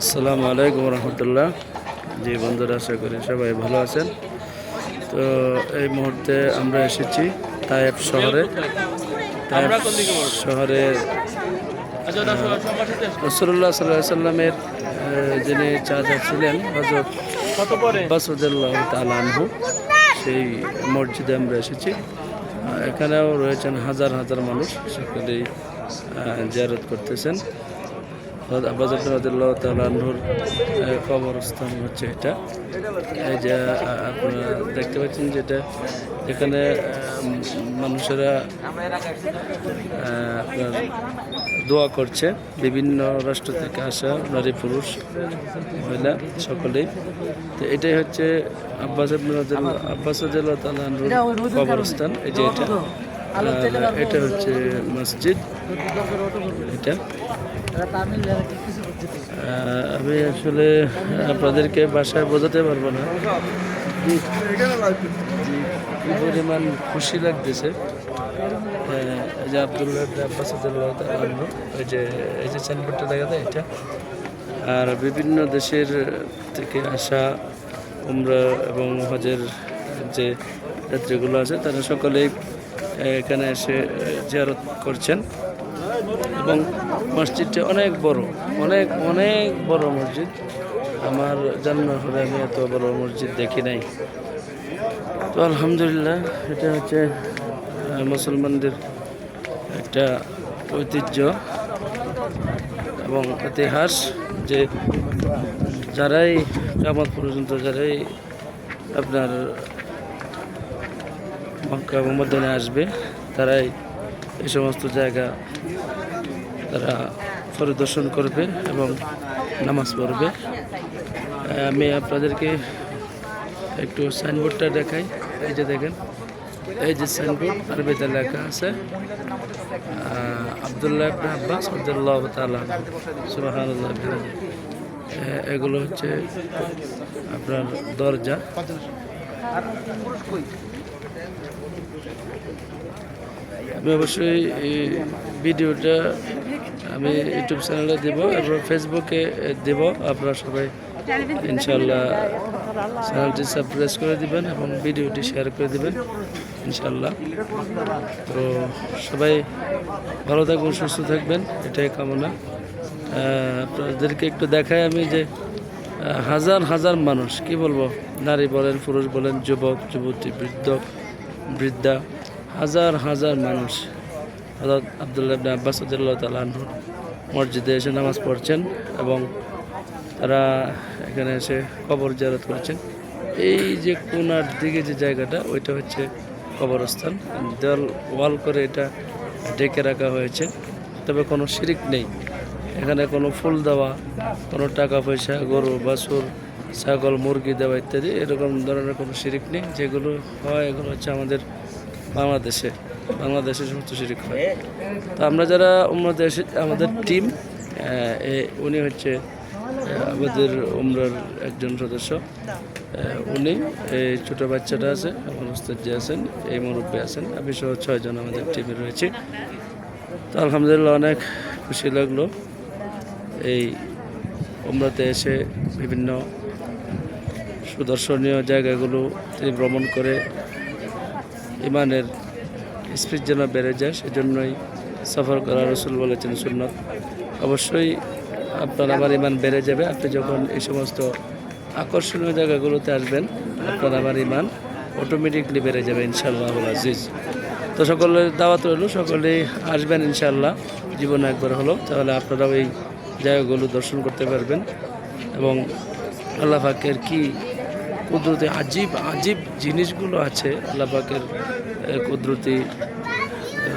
আসসালামু আলাইকুম রহমতুল্লাহ। জি বন্ধুরা, আশা করি সবাই ভালো আছেন। তো এই মুহূর্তে আমরা এসেছি তায়েফ শহরে। তায়েফ শহরে রাসূলুল্লাহ সাল্লাল্লাহু আলাইহি সাল্লামের যিনি চাচা ছিলেন হযরত আব্বাস রাদিয়াল্লাহু তাআলা আনহু, সেই মসজিদে আমরা এসেছি। এখানেও রয়েছেন হাজার হাজার মানুষ, সকলেই জিয়ারত করতেছেন। আব্বাস রাদিয়াল্লাহু তাআলা আনহুর কবরস্থান হচ্ছে এটা। এই যে আপনারা দেখতে পাচ্ছেন, যেটা এখানে মানুষেরা আপনার দোয়া করছে। বিভিন্ন রাষ্ট্র থেকে আসা নারী পুরুষ মহিলা সকলেই। তো এটাই হচ্ছে আব্বাস রাদিয়াল্লাহু তাআলা আনহুর কবরস্থান। এই যে এটা হচ্ছে মসজিদ। এটা আমি আসলে আপনাদেরকে বাসায় বোঝাতে পারবো না কি পরিমাণ খুশি লাগতেছে। এই যে আব্বাস রাদিয়াল্লাহু তাআলা আনহু, এই যে সাইনবোর্ডটা দেখা যায় এটা। আর বিভিন্ন দেশের থেকে আসা উমরা এবং হজের যে যাত্রীগুলো আছে, তারা সকলেই এখানে এসে জিয়ারত করছেন। এবং মসজিদটা অনেক বড়, অনেক অনেক বড় মসজিদ। আমার জানার পরে আমি এত বড় মসজিদ দেখি নাই। তো আলহামদুলিল্লাহ, এটা হচ্ছে মুসলমানদের একটা ঐতিহ্য এবং ইতিহাস, যে যারাই কিয়ামত পর্যন্ত যারাই আপনার মক্কা এবং মদিনায় আসবে, তারাই এই সমস্ত জায়গা তারা পরিদর্শন করবে এবং নামাজ পড়বে। আমি আপনাদেরকে একটু সাইনবোর্ডটা দেখাই। এই যে দেখেন, এই যে সাইনবোর্ড আরবিতে লেখা আছে আব্দুল্লাহ ইবনে আব্বাস রাদিয়াল্লাহু তাআলা সুবহানাল্লাহ। এগুলো হচ্ছে আপনার দরজা। আমি অবশ্যই এই ভিডিওটা আমি ইউটিউব চ্যানেলে দেব এবং ফেসবুকে দেব। আপনারা সবাই ইনশাল্লাহ চ্যানেলটি সাবস্ক্রাইব করে দিবেন এবং ভিডিওটি শেয়ার করে দিবেন ইনশাল্লাহ। তো সবাই ভালো থাকবেন, সুস্থ থাকবেন, এটাই কামনা। আপনাদেরকে একটু দেখাই আমি, যে হাজার হাজার মানুষ, কি বলবো, নারী বলেন, পুরুষ বলেন, যুবক যুবতী, বৃদ্ধা, হাজার হাজার মানুষ হযরত আব্দুল্লাহ ইবনে আব্বাস রাদিয়াল্লাহু তাআলা আনহুর মসজিদে এসে নামাজ পড়ছেন এবং তারা এখানে এসে কবর জিয়ারত করছেন। এই যে কোনার দিকে যে জায়গাটা, ওইটা হচ্ছে কবরস্থান। ওয়াল করে এটা ঢেকে রাখা হয়েছে, তবে কোনো শিরিক নেই এখানে। কোনো ফুল দেওয়া, কোনো টাকা পয়সা, গরু বাছুর, ছাগল, মুরগি দেওয়া ইত্যাদি এরকম ধরনের কোনো শিরিক নেই। যেগুলো হয় এগুলো হচ্ছে আমাদের বাংলাদেশে সমস্ত শিরিক হয়। তো আমরা যারা উমরাতে এসে, আমাদের টিম, উনি হচ্ছে আমাদের উমরার একজন সদস্য। উনি, এই ছোটো বাচ্চাটা আছে, আমার উস্তাদ যে আছেন, এই মুরব্বী আছেন, আমি সহ 6 জন আমাদের টিমে রয়েছে। তো আলহামদুলিল্লাহ, অনেক খুশি লাগলো এই উমরাতে এসে। বিভিন্ন সুদর্শনীয় জায়গাগুলো তিনি ভ্রমণ করে ইমানের স্পিড যেন বেড়ে যায়, সেজন্যই সফর করা রাসূল বলেছেন সুন্নত। অবশ্যই আপনার আমার ইমান বেড়ে যাবে। আপনি যখন এই সমস্ত আকর্ষণীয় জায়গাগুলোতে আসবেন, আপনার আমার ইমান অটোমেটিকলি বেড়ে যাবে ইনশাআল্লাহুল আজিজ। তো সকলের দাওয়াত রইল, সকলেই আসবেন ইনশাআল্লাহ, জীবনে একবার হলো, তাহলে আপনারাও এই জায়গাগুলো দর্শন করতে পারবেন। এবং আল্লাহ পাকের কি কুদরতি আজীব আজীব জিনিসগুলো আছে, আল্লাহ পাকের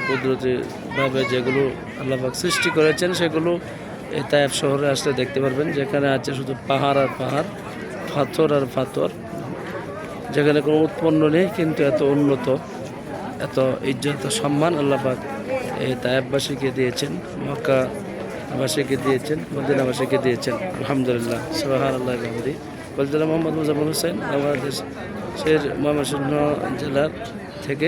কুদরতিভাবে যেগুলো আল্লাহ পাক সৃষ্টি করেছেন, সেগুলো এই তায়েফ শহরে আসলে দেখতে পারবেন। যেখানে আছে শুধু পাহাড় আর পাহাড়, পাথর আর পাথর, যেখানে কোনো উৎপন্ন নেই, কিন্তু এত উন্নত, এত ইজ্জত সম্মান আল্লাহ পাক এই তায়েফবাসীকে দিয়েছেন, মক্কাবাসীকে দিয়েছেন, মদিনাবাসীকে দিয়েছেন। আলহামদুলিল্লাহ, সুবহানাল্লাহ। বলছিলাম মোহাম্মদ মুজাম্মেল হোসেন, বাংলাদেশের ময়মনসিংহ জেলার থেকে।